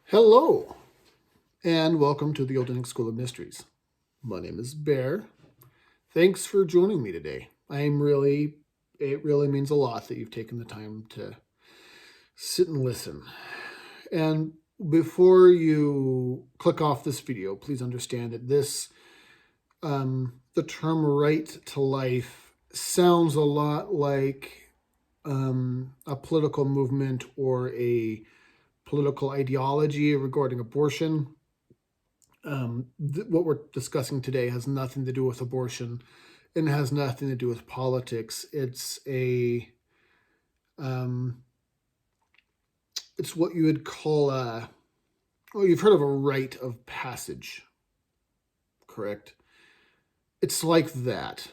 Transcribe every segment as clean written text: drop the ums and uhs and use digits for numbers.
Hello, and welcome to the Odinic School of Mysteries. My name is Bear. Thanks for joining me today. It really means a lot that you've taken the time to sit and listen. And before you click off this video, please understand that the term right to life sounds a lot like a political movement or a political ideology regarding abortion. What we're discussing today has nothing to do with abortion and has nothing to do with politics. Um, it's what you would call well, you've heard of a rite of passage, correct? It's like that.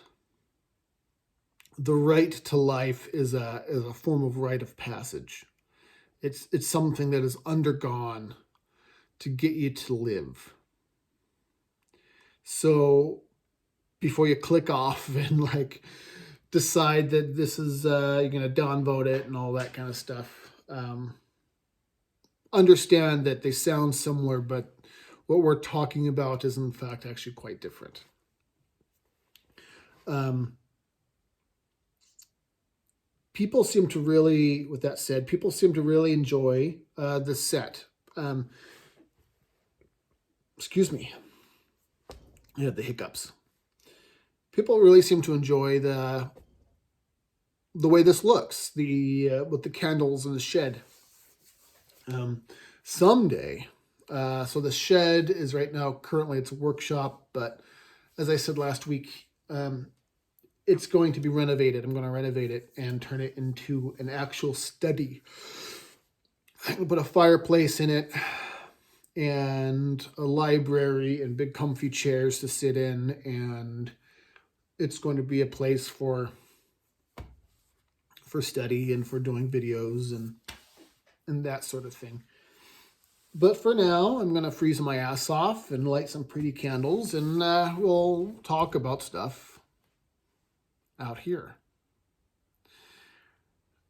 The right to life is a form of rite of passage. It's something that is undergone to get you to live. So before you click off and decide that this is you're going to downvote it and all that kind of stuff, understand that they sound similar, but what we're talking about is in fact actually quite different. People seem to really, with that said, people seem to really enjoy the set. Excuse me, I had the hiccups. People really seem to enjoy the way this looks, with the candles in the shed. Someday, so the shed is right now, currently it's a workshop, but as I said last week, it's going to be renovated. I'm going to renovate it and turn it into an actual study. I'm going to put a fireplace in it and a library and big comfy chairs to sit in, and it's going to be a place for study and for doing videos and that sort of thing. But for now, I'm going to freeze my ass off and light some pretty candles, and we'll talk about stuff out here.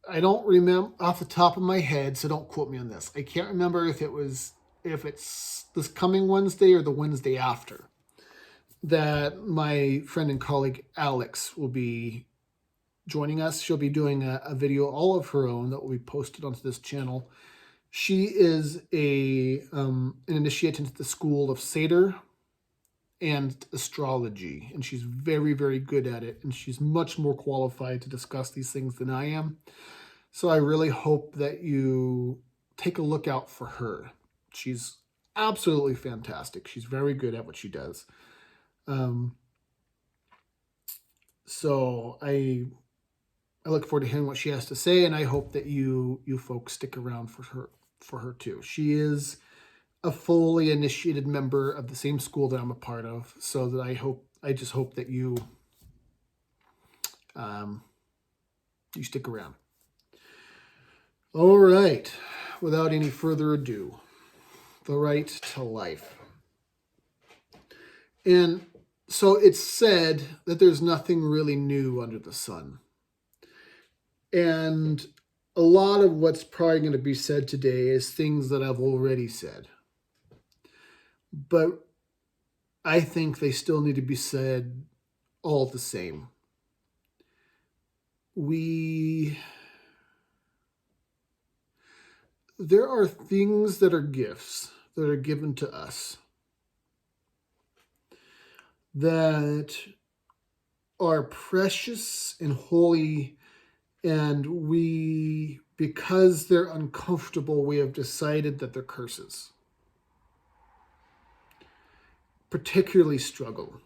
I don't remember off the top of my head, so don't quote me on this. I can't remember if it's this coming Wednesday or the Wednesday after that my friend and colleague Alex will be joining us. She'll be doing a video all of her own that will be posted onto this channel. She is an initiate into the school of Seder and astrology, and she's very, very good at it, and she's much more qualified to discuss these things than I am. So I really hope that you take a look out for her. She's absolutely fantastic. She's very good at what she does. So I look forward to hearing what she has to say, and I hope that you folks stick around for her too. She is a fully initiated member of the same school that I'm a part of, so that I just hope that you you stick around. All right, without any further ado, the right to life. And so it's said that there's nothing really new under the sun. And a lot of what's probably going to be said today is things that I've already said. But I think they still need to be said all the same. There are things that are gifts that are given to us that are precious and holy, and because they're uncomfortable, we have decided that they're curses. Particularly struggle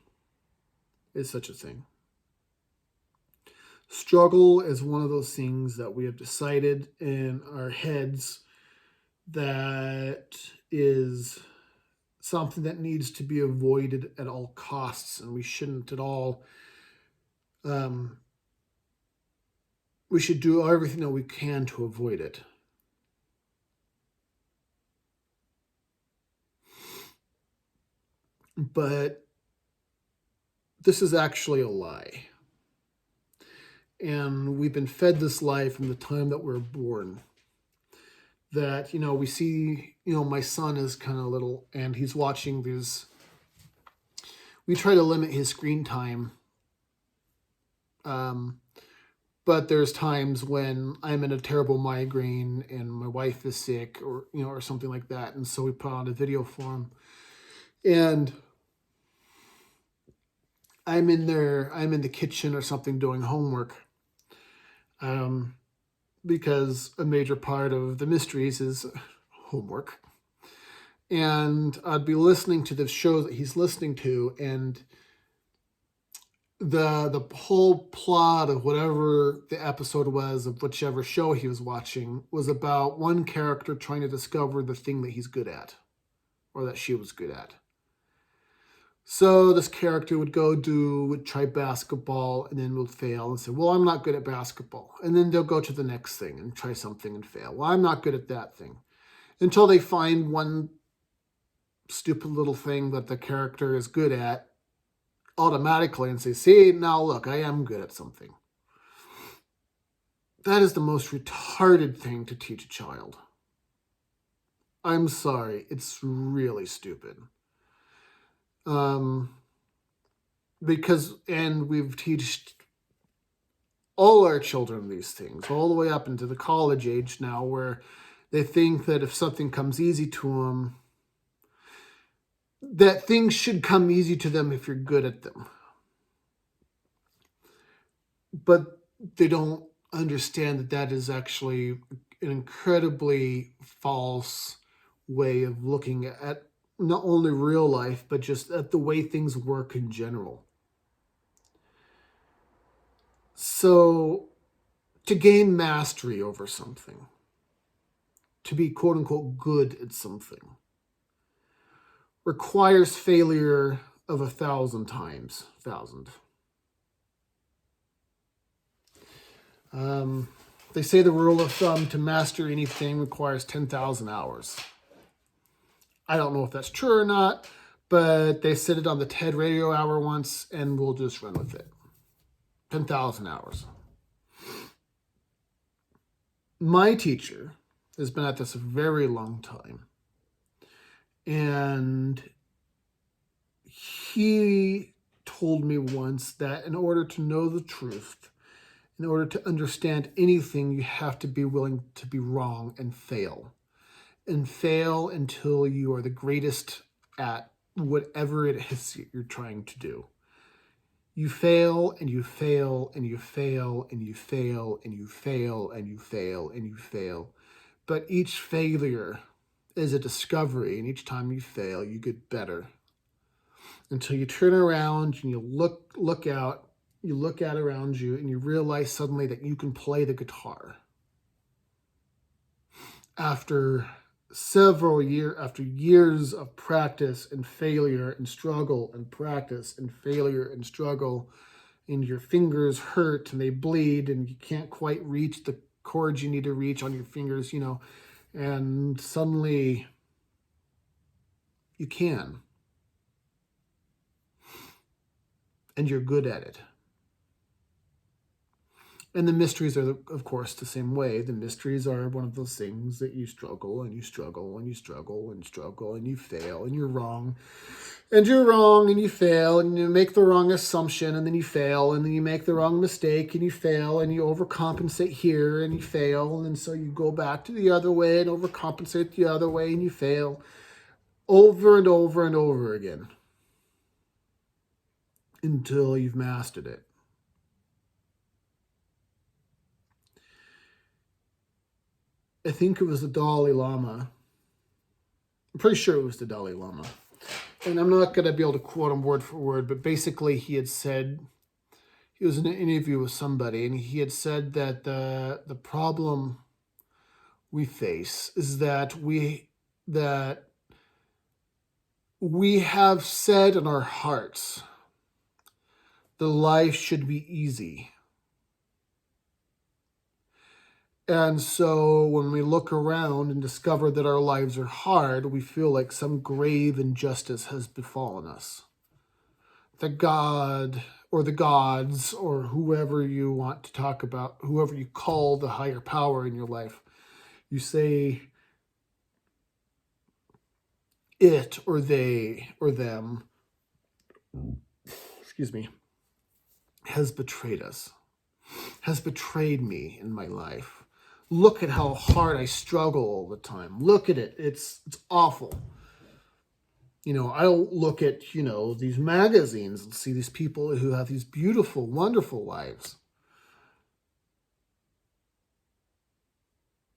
is such a thing. Struggle is one of those things that we have decided in our heads that is something that needs to be avoided at all costs, and we shouldn't at all. We should do everything that we can to avoid it. But this is actually a lie. And we've been fed this lie from the time that we're born. that, we see, my son is kind of little and he's watching these. We try to limit his screen time. But there's times when I'm in a terrible migraine and my wife is sick or something like that. And so we put on a video for him. And I'm in the kitchen or something doing homework. Because a major part of the mysteries is homework. And I'd be listening to the show that he's listening to, and the whole plot of whatever the episode was of whichever show he was watching was about one character trying to discover the thing that he's good at, or that she was good at. So this character would try basketball and then would fail and say, well, I'm not good at basketball. And then they'll go to the next thing and try something and fail. Well, I'm not good at that thing. Until they find one stupid little thing that the character is good at automatically and say, see, now look, I am good at something. That is the most retarded thing to teach a child. I'm sorry, it's really stupid. Because we've taught all our children these things, all the way up into the college age now, where they think that if something comes easy to them, that things should come easy to them if you're good at them. But they don't understand that that is actually an incredibly false way of looking at not only real life, but just at the way things work in general. So, to gain mastery over something, to be quote unquote good at something, requires failure of 1,000 times. 1,000. They say the rule of thumb to master anything requires 10,000 hours. I don't know if that's true or not, but they said it on the TED Radio Hour once, and we'll just run with it. 10,000 hours. My teacher has been at this a very long time, and he told me once that in order to know the truth, in order to understand anything, you have to be willing to be wrong and fail. And fail until you are the greatest at whatever it is you're trying to do. You fail and you fail and you fail and you fail and you fail and you fail and you fail. But each failure is a discovery, and each time you fail, you get better. Until you turn around and you look out, you look out around you, and you realize suddenly that you can play the guitar. After years of practice and failure and struggle and practice and failure and struggle, and your fingers hurt and they bleed and you can't quite reach the chords you need to reach on your fingers, and suddenly you can. And you're good at it. And the mysteries are, of course, the same way. The mysteries are one of those things that you struggle and you struggle and you struggle and struggle and you fail and you're wrong. And you're wrong and you fail and you make the wrong assumption and then you fail and then you make the wrong mistake and you fail and you overcompensate here and you fail. And so you go back to the other way and overcompensate the other way and you fail over and over and over again until you've mastered it. I think it was the Dalai Lama. I'm pretty sure it was the Dalai Lama. And I'm not going to be able to quote him word for word, but basically he had said, he was in an interview with somebody, and he had said that the problem we face is that we have said in our hearts the life should be easy. And so when we look around and discover that our lives are hard, we feel like some grave injustice has befallen us. That God or the gods or whoever you want to talk about, whoever you call the higher power in your life, you say it or they or them, excuse me, has betrayed us, has betrayed me in my life. Look at how hard I struggle all the time. Look at it. It's awful. I'll look at, these magazines and see these people who have these beautiful, wonderful lives.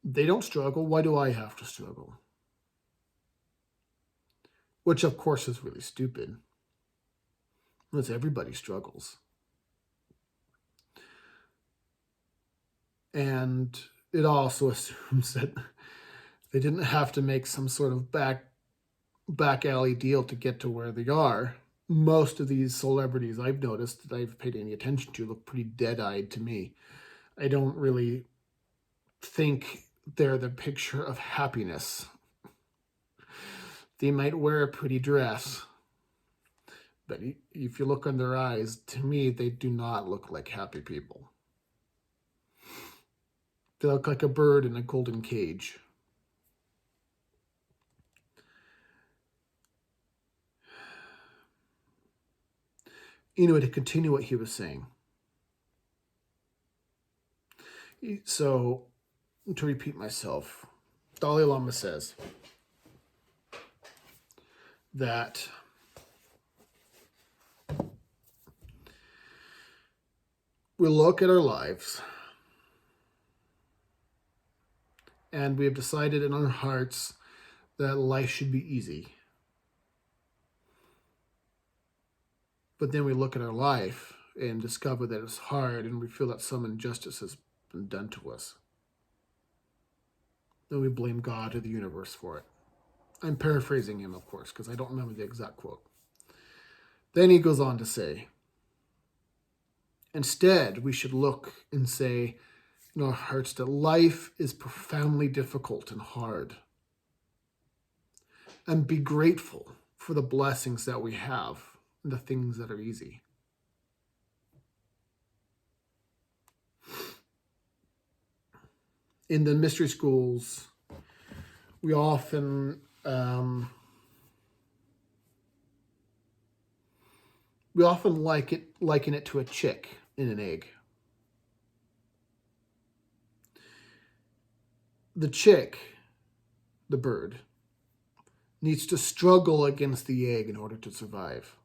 They don't struggle. Why do I have to struggle? Which, of course, is really stupid. Because everybody struggles. And it also assumes that they didn't have to make some sort of back alley deal to get to where they are. Most of these celebrities I've noticed that I've paid any attention to look pretty dead-eyed to me. I don't really think they're the picture of happiness. They might wear a pretty dress, but if you look in their eyes, to me, they do not look like happy people. They look like a bird in a golden cage. To continue what he was saying. So, to repeat myself, Dalai Lama says that we look at our lives and we have decided in our hearts that life should be easy. But then we look at our life and discover that it's hard and we feel that some injustice has been done to us. Then we blame God or the universe for it. I'm paraphrasing him, of course, because I don't remember the exact quote. Then he goes on to say, instead, we should look and say in our hearts that life is profoundly difficult and hard. And be grateful for the blessings that we have and the things that are easy. In the mystery schools, we often liken it to a chick in an egg. The chick, the bird, needs to struggle against the egg in order to survive.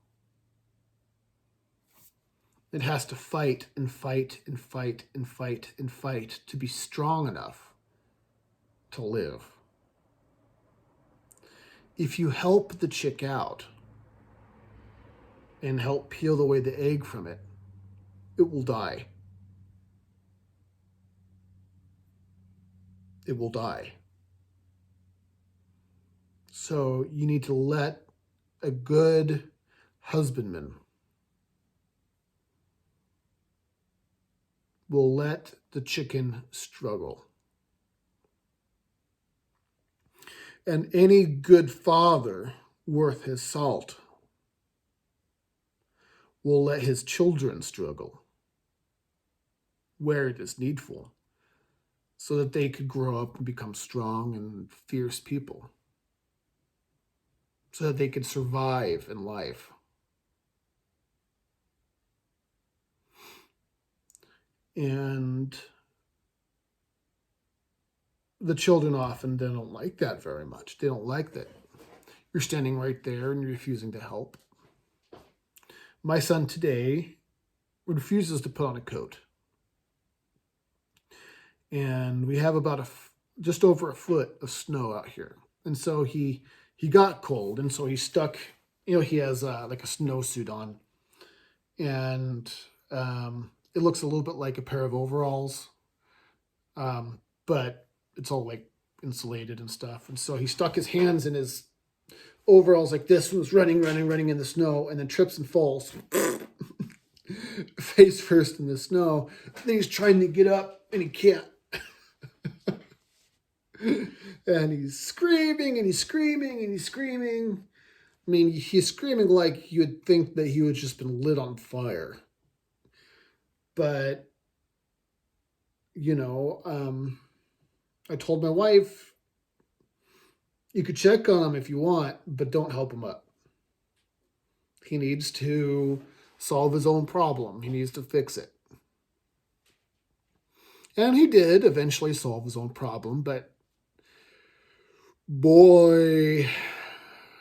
It has to fight and fight and fight and fight and fight to be strong enough to live. If you help the chick out and help peel away the egg from it, it will die. It will die. So you need to let a good husbandman will let the chicken struggle. And any good father worth his salt will let his children struggle where it is needful so that they could grow up and become strong and fierce people, so that they could survive in life. And the children often they don't like that very much. They don't like that you're standing right there and you're refusing to help. My son today refuses to put on a coat. And we have about just over a foot of snow out here. And so he got cold, and so he stuck, he has like a snowsuit on. And it looks a little bit like a pair of overalls, but it's all like insulated and stuff. And so he stuck his hands in his overalls like this and was running in the snow, and then trips and falls face first in the snow. And then he's trying to get up and he can't. And he's screaming and he's screaming and he's screaming. I mean, he's screaming like you would think that he had just been lit on fire. But, I told my wife, You could check on him if you want, but don't help him up. He needs to solve his own problem. He needs to fix it. And he did eventually solve his own problem, but boy,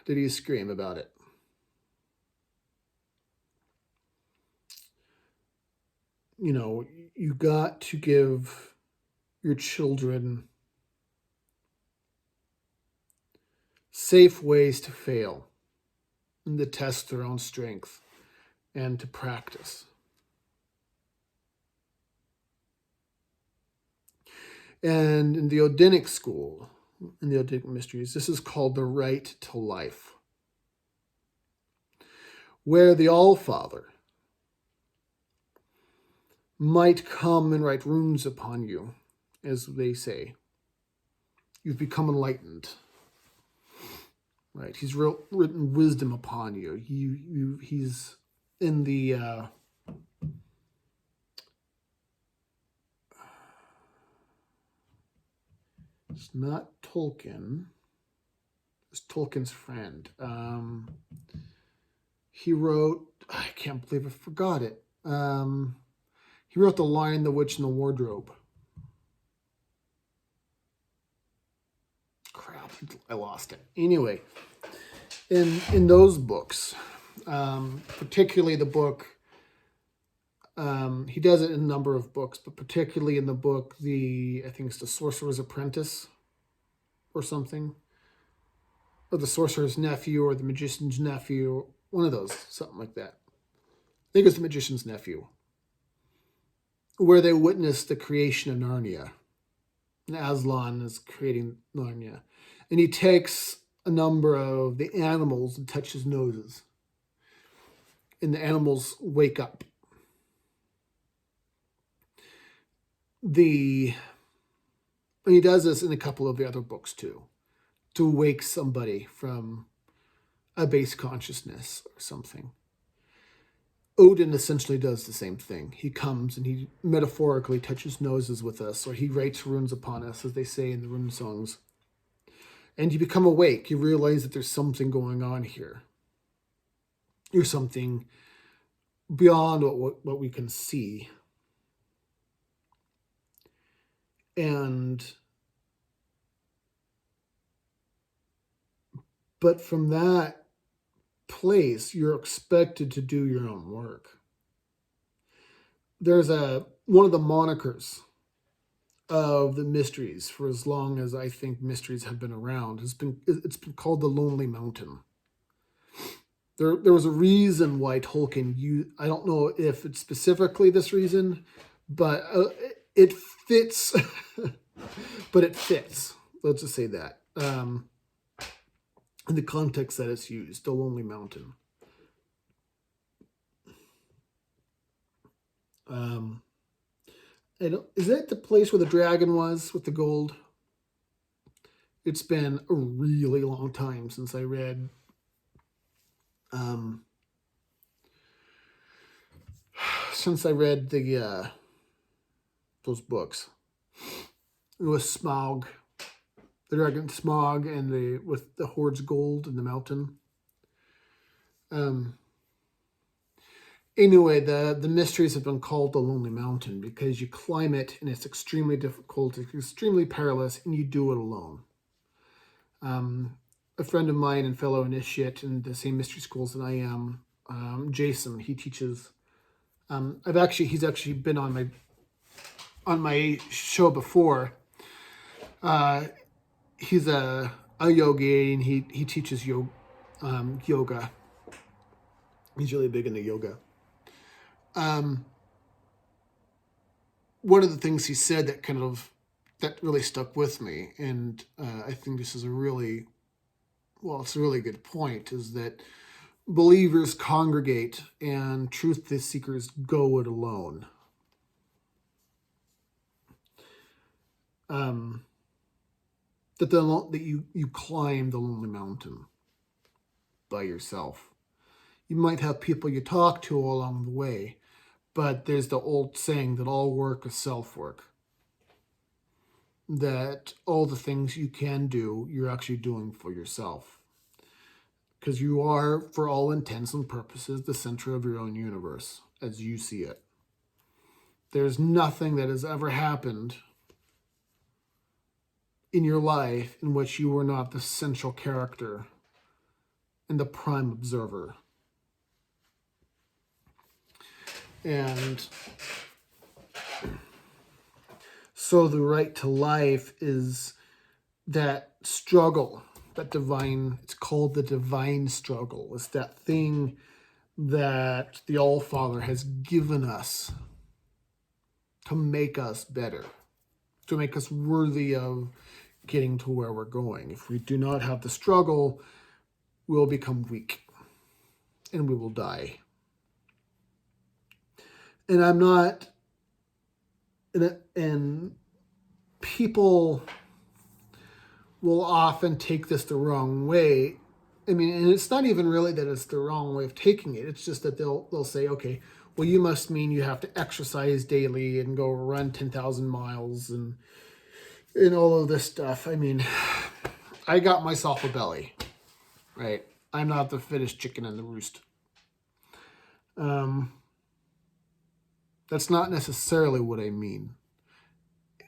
did he scream about it. You know, you got to give your children safe ways to fail and to test their own strength and to practice. And in the Odinic school, in the Odinic mysteries, this is called the RITE to Life, where the All-Father might come and write runes upon you, as they say. You've become enlightened. Right? He's written wisdom upon you. He's in the it's not Tolkien. It's Tolkien's friend. He wrote, I can't believe I forgot it. He wrote The Lion, the Witch, and the Wardrobe. Crap, I lost it. Anyway, in those books, particularly the book, he does it in a number of books, but particularly in the book, I think it's The Sorcerer's Apprentice or something, or The Sorcerer's Nephew or The Magician's Nephew, one of those, something like that. I think it's The Magician's Nephew, where they witness the creation of Narnia. And Aslan is creating Narnia. And he takes a number of the animals and touches noses. And the animals wake up. And he does this in a couple of the other books too, to wake somebody from a base consciousness or something. Odin essentially does the same thing. He comes and he metaphorically touches noses with us, or he writes runes upon us, as they say in the rune songs. And you become awake. You realize that there's something going on here. There's something beyond what we can see. But from that place, you're expected to do your own work. There's one of the monikers of the mysteries, for as long as I think mysteries have been around, it's been called the Lonely Mountain. There was a reason why Tolkien used, I don't know if it's specifically this reason, but it fits. But it fits. Let's just say that. In the context that it's used, the Lonely Mountain. Is that the place where the dragon was with the gold? It's been a really long time since I read those books. It was Smaug, the dragon Smaug, and with the hoard's gold in the mountain. Anyway, the mysteries have been called the Lonely Mountain because you climb it and it's extremely difficult, it's extremely perilous, and you do it alone. A friend of mine and fellow initiate in the same mystery schools that I am, Jason, he teaches. He's actually been on my show before. He's a yogi and he teaches yoga. He's really big into yoga. One of the things he said that really stuck with me, and I think this is it's a really good point, is that believers congregate and truth seekers go it alone. That you climb the Lonely Mountain by yourself. You might have people you talk to along the way, but there's the old saying that all work is self-work. that all the things you can do, you're actually doing for yourself. Because you are, for all intents and purposes, the center of your own universe, as you see it. There's nothing that has ever happened in your life in which you were not the central character and the prime observer. And so the right to life is that struggle, that divine, it's called the divine struggle. It's that thing that the All-Father has given us to make us better, to make us worthy of getting to where we're going. If we do not have the struggle, we'll become weak and we will die. And I'm not, and people will often take this the wrong way. I mean, and it's not even really that it's the wrong way of taking it. It's just that they'll say, okay, well, you must mean you have to exercise daily and go run 10,000 miles and all of this stuff. I mean, I got myself a belly, right? I'm not the fittest chicken in the roost. That's not necessarily what I mean.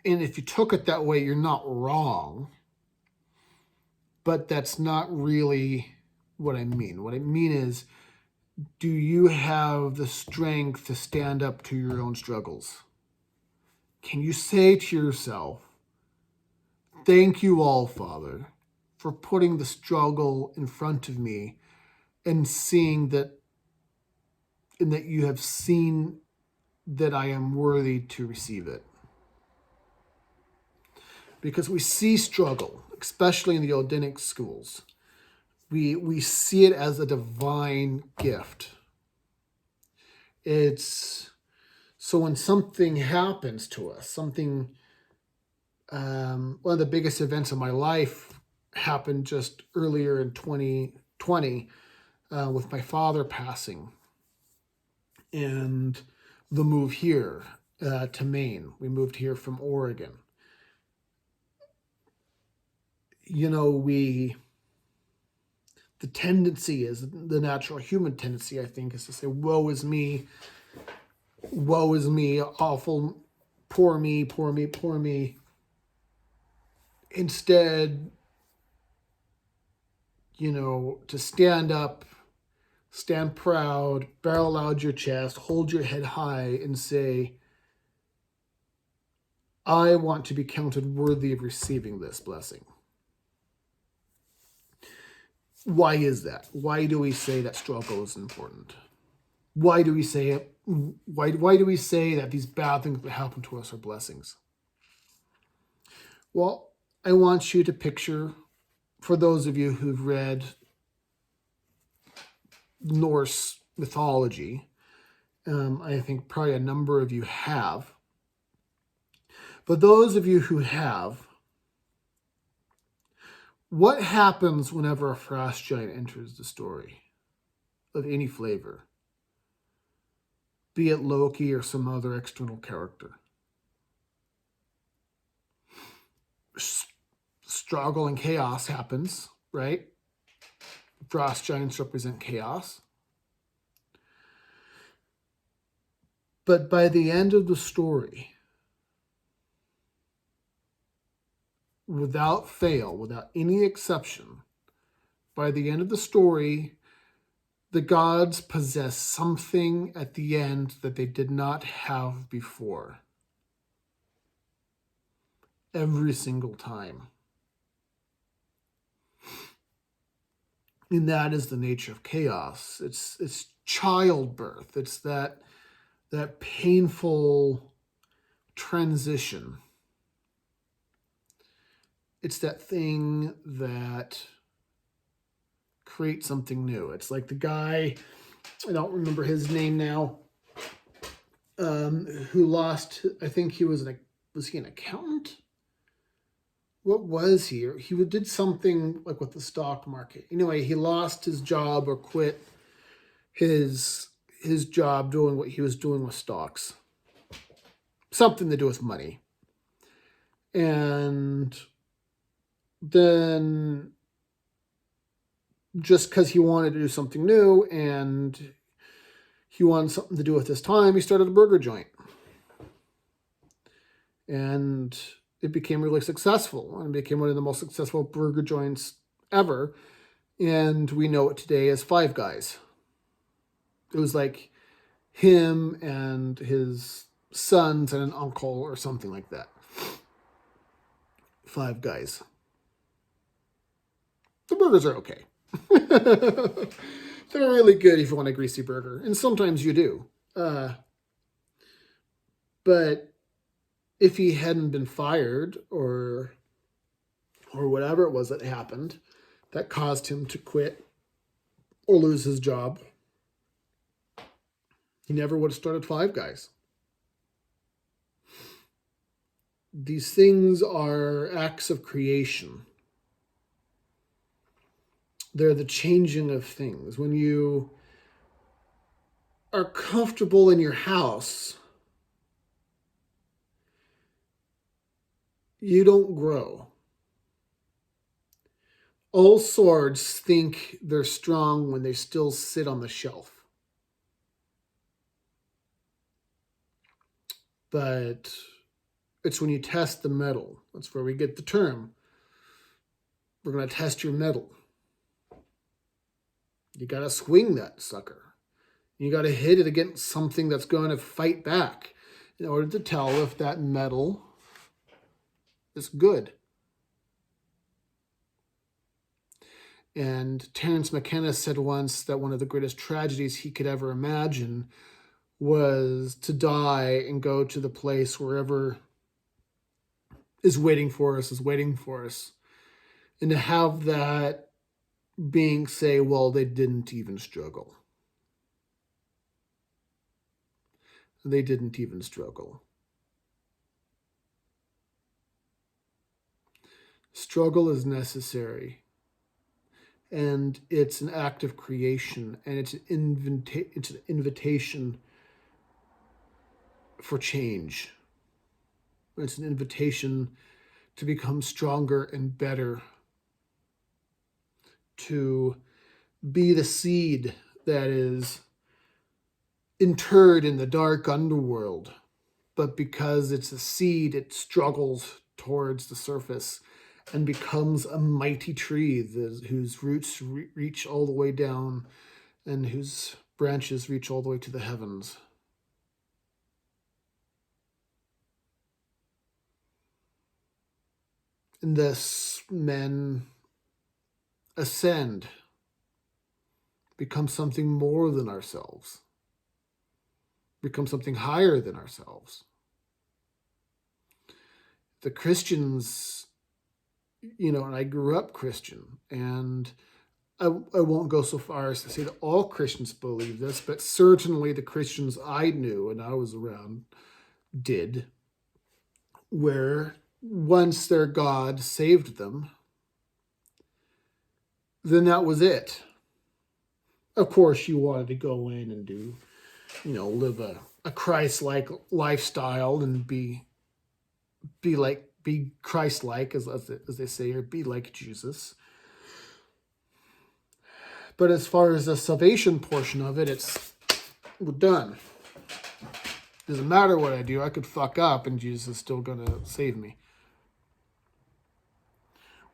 And if you took it that way, you're not wrong. But that's not really what I mean. What I mean is, do you have the strength to stand up to your own struggles? Can you say to yourself, thank you, All-Father, for putting the struggle in front of me and seeing that, and that you have seen that I am worthy to receive it. Because we see struggle, especially in the Odinic schools. We see it as a divine gift. It's so when something happens to us, something, one of the biggest events of my life happened just earlier in 2020 with my father passing and the move here to Maine. We moved here from Oregon. You know, the tendency is, the natural human tendency, I think, is to say, woe is me, awful, poor me, poor me, poor me. Instead, you know, to stand up, stand proud, barrel out your chest, hold your head high and say, I want to be counted worthy of receiving this blessing. Why is that? Why do we say that struggle is important? Why do we say it? Why do we say that these bad things that happen to us are blessings? Well, I want you to picture, for those of you who've read Norse mythology, I think probably a number of you have, but those of you who have, what happens whenever a frost giant enters the story of any flavor? Be it Loki or some other external character. Struggle and chaos happens, right? Frost giants represent chaos. But by the end of the story, without fail, without any exception, by the end of the story, the gods possess something at the end that they did not have before. Every single time. And that is the nature of chaos. It's childbirth. It's that painful transition. It's that thing that creates something new. It's like the guy, I don't remember his name now, who lost, I think he was he an accountant? What was he? He did something like with the stock market. Anyway, he lost his job or quit his job doing what he was doing with stocks. Something to do with money. And then just because he wanted to do something new and he wanted something to do with his time, he started a burger joint. And it became really successful and became one of the most successful burger joints ever. And we know it today as Five Guys. It was like him and his sons and an uncle or something like that. Five Guys. The burgers are okay. They're really good if you want a greasy burger. And sometimes you do. But if he hadn't been fired or whatever it was that happened that caused him to quit or lose his job, he never would have started Five Guys. These things are acts of creation. They're the changing of things. When you are comfortable in your house, you don't grow. All swords think they're strong when they still sit on the shelf. But it's when you test the metal. That's where we get the term. We're going to test your metal. You got to swing that sucker. You got to hit it against something that's going to fight back in order to tell if that metal is good. And Terence McKenna said once that one of the greatest tragedies he could ever imagine was to die and go to the place wherever is waiting for us, and to have that being say, well, they didn't even struggle. They didn't even struggle. Struggle is necessary. And it's an act of creation. And it's an invitation for change. It's an invitation to become stronger and better. To be the seed that is interred in the dark underworld, but because it's a seed, it struggles towards the surface and becomes a mighty tree whose roots reach all the way down and whose branches reach all the way to the heavens. And thus men ascend, become something more than ourselves, become something higher than ourselves. The Christians, and I grew up Christian, and I won't go so far as to say that all Christians believe this, but certainly the Christians I knew and I was around did, where once their God saved them, then that was it. Of course, you wanted to go in and do, live a Christ-like lifestyle and be Christ-like, as they say, or be like Jesus. But as far as the salvation portion of it, we're done. Doesn't matter what I do. I could fuck up and Jesus is still going to save me.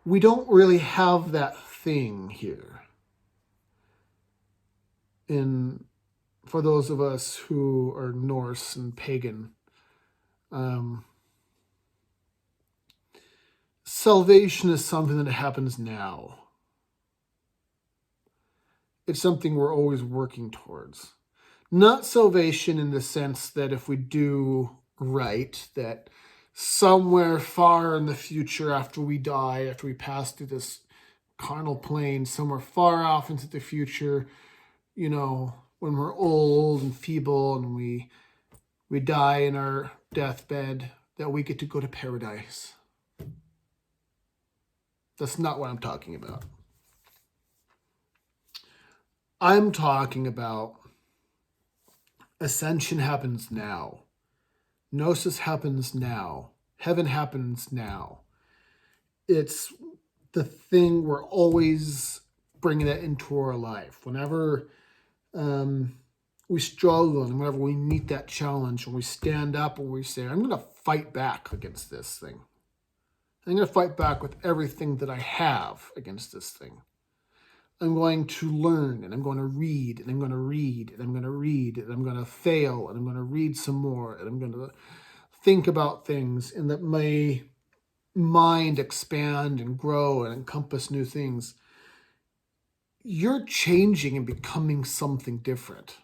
We don't really have that thing here. For those of us who are Norse and pagan, salvation is something that happens now. It's something we're always working towards. Not salvation in the sense that if we do right, that somewhere far in the future after we die, after we pass through this carnal plane, somewhere far off into the future, when we're old and feeble and we die in our deathbed, that we get to go to paradise. That's not what I'm talking about. I'm talking about ascension happens now. Gnosis happens now. Heaven happens now. It's the thing we're always bringing it into our life. Whenever we struggle and whenever we meet that challenge and we stand up and we say, I'm going to fight back against this thing. I'm going to fight back with everything that I have against this thing. I'm going to learn and I'm going to read and I'm going to read and I'm going to read and I'm going to fail and I'm going to read some more and I'm going to think about things and that my mind expand and grow and encompass new things. You're changing and becoming something different.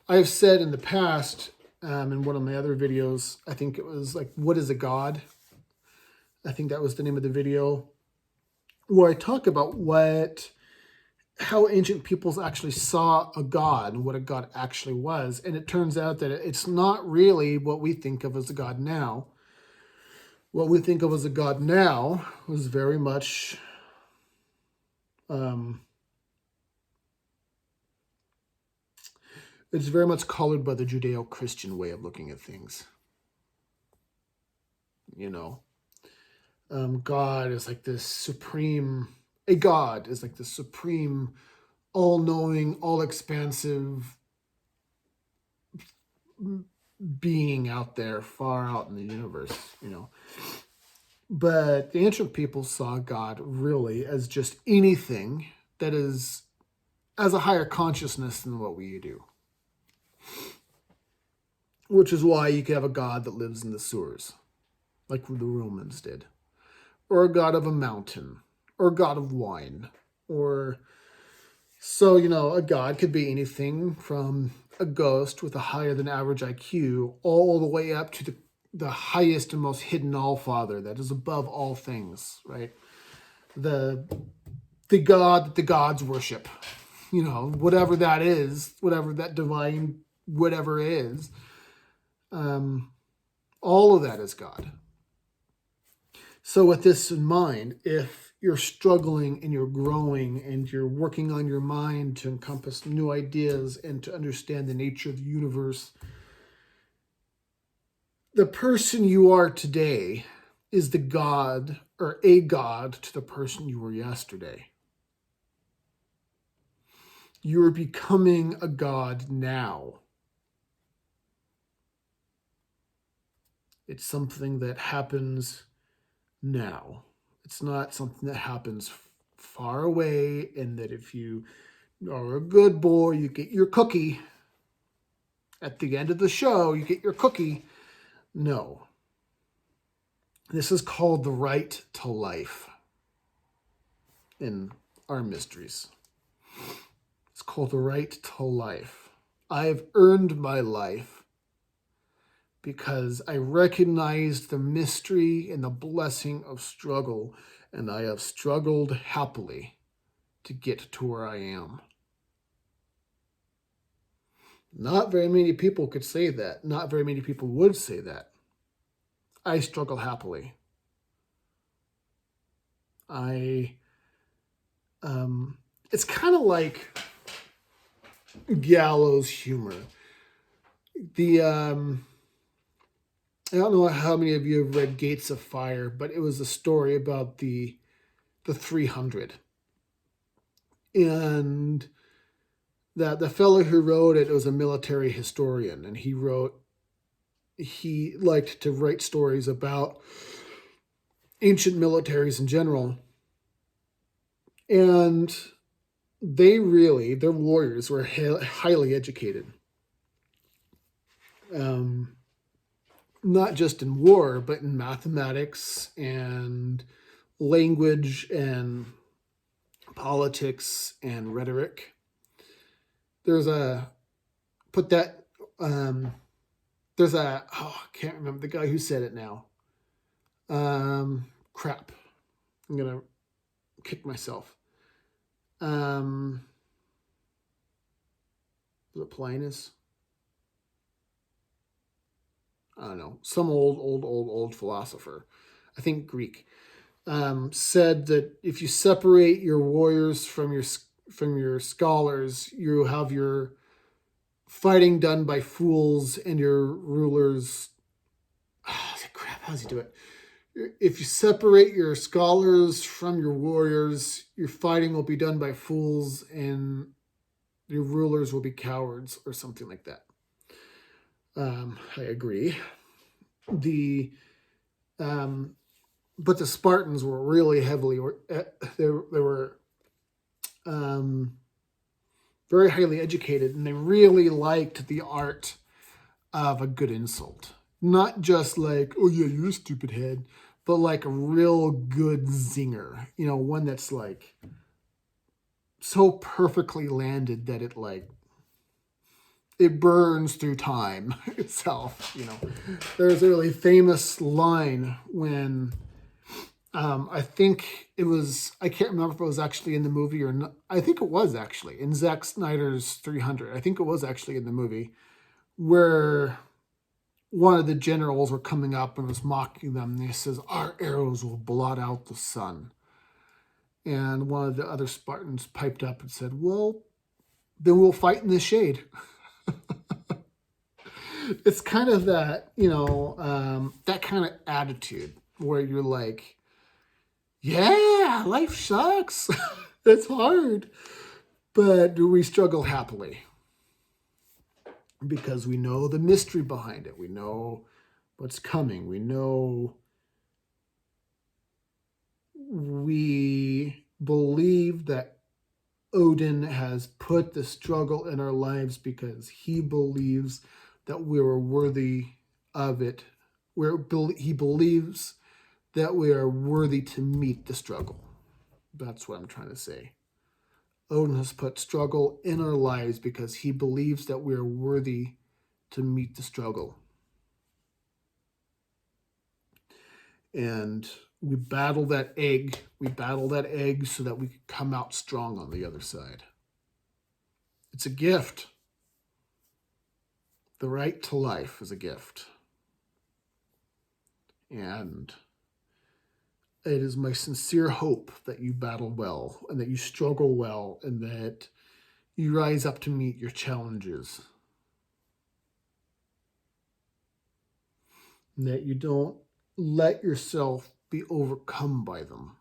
I've said in the past, in one of my other videos, I think it was like, what is a God? I think that was the name of the video, where I talk about how ancient peoples actually saw a god and what a god actually was. And it turns out that it's not really what we think of as a god now. What we think of as a god now was very much it's very much colored by the Judeo-Christian way of looking at things. You know, God is like this supreme, a God is like the supreme, all-knowing, all-expansive being out there, far out in the universe, you know. But the ancient people saw God really as just anything that is as a higher consciousness than what we do. Which is why you could have a God that lives in the sewers, like the Romans did. Or a god of a mountain, or a god of wine, or... So, you know, a god could be anything from a ghost with a higher than average IQ all the way up to the highest and most hidden all-father that is above all things, right? The god that the gods worship, you know, whatever that is, whatever that divine whatever is, all of that is God. So with this in mind, if you're struggling and you're growing and you're working on your mind to encompass new ideas and to understand the nature of the universe, the person you are today is the God or a God to the person you were yesterday. You are becoming a God now. It's something that happens now. It's not something that happens far away, and that if you are a good boy, you get your cookie. At the end of the show, you get your cookie. No. This is called the right to life in our mysteries. It's called the right to life. I have earned my life because I recognized the mystery and the blessing of struggle, and I have struggled happily to get to where I am. Not very many people could say that. Not very many people would say that. I struggle happily. It's kind of like Gallows Humor. I don't know how many of you have read Gates of Fire, but it was a story about the 300. And that the fellow who wrote it was a military historian, and he liked to write stories about ancient militaries in general. And their warriors were highly educated. Not just in war, but in mathematics and language and politics and rhetoric. I can't remember the guy who said it now. Crap. I'm going to kick myself. Was it Plinus? I don't know. Some old philosopher, I think Greek, said that if you separate your warriors from your scholars, you have your fighting done by fools and your rulers. crap, how does he do it? If you separate your scholars from your warriors, your fighting will be done by fools and your rulers will be cowards, or something like that. I agree. But the Spartans were really heavily, they were very highly educated, and they really liked the art of a good insult. Not just like, oh yeah, you're a stupid head, but like a real good zinger. One that's like so perfectly landed that it burns through time itself. There's a really famous line when I think it was, I can't remember if it was actually in the movie or not. I think it was actually in Zack Snyder's 300. I think it was actually in the movie where one of the generals were coming up and was mocking them. And he says, our arrows will blot out the sun. And one of the other Spartans piped up and said, well, then we'll fight in the shade. It's kind of that, that kind of attitude where you're like, yeah, life sucks. It's hard. But we struggle happily because we know the mystery behind it. We know what's coming. We believe that Odin has put the struggle in our lives because he believes that we are worthy of it. He believes that we are worthy to meet the struggle. That's what I'm trying to say. Odin has put struggle in our lives because he believes that we are worthy to meet the struggle. And we battle that egg. We battle that egg so that we can come out strong on the other side. It's a gift. The right to life is a gift. And it is my sincere hope that you battle well and that you struggle well and that you rise up to meet your challenges. And that you don't let yourself be overcome by them.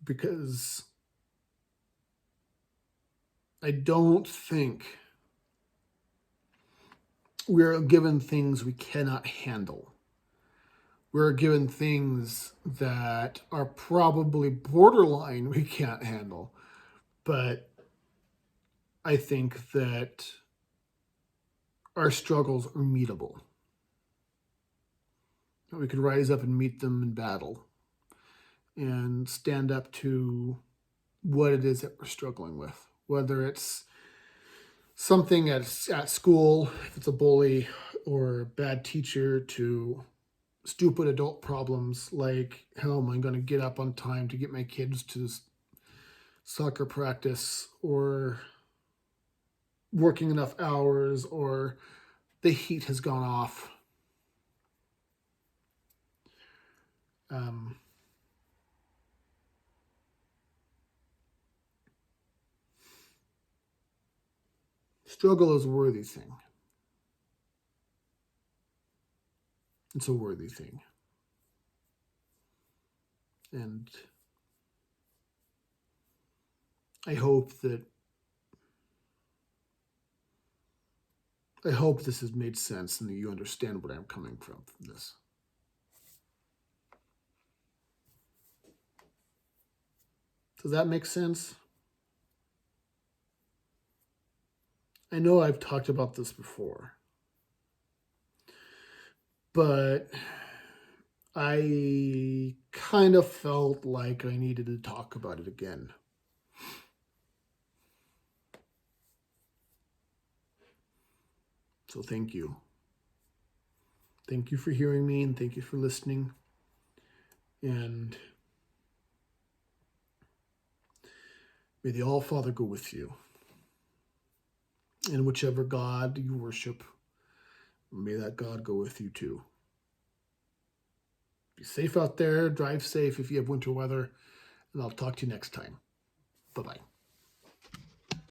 Because I don't think we're given things we cannot handle. We're given things that are probably borderline we can't handle. But I think that our struggles are meetable. We could rise up and meet them in battle and stand up to what it is that we're struggling with. Whether it's something at school, if it's a bully or a bad teacher, to stupid adult problems like, how am I going to get up on time to get my kids to soccer practice, or working enough hours, or the heat has gone off. Struggle is a worthy thing. It's a worthy thing. And I hope this has made sense and that you understand where I'm coming from this. Does that make sense? I know I've talked about this before, but I kind of felt like I needed to talk about it again. So thank you. Thank you for hearing me, and thank you for listening. And may the All-Father go with you. And whichever God you worship, may that God go with you too. Be safe out there. Drive safe if you have winter weather. And I'll talk to you next time. Bye-bye.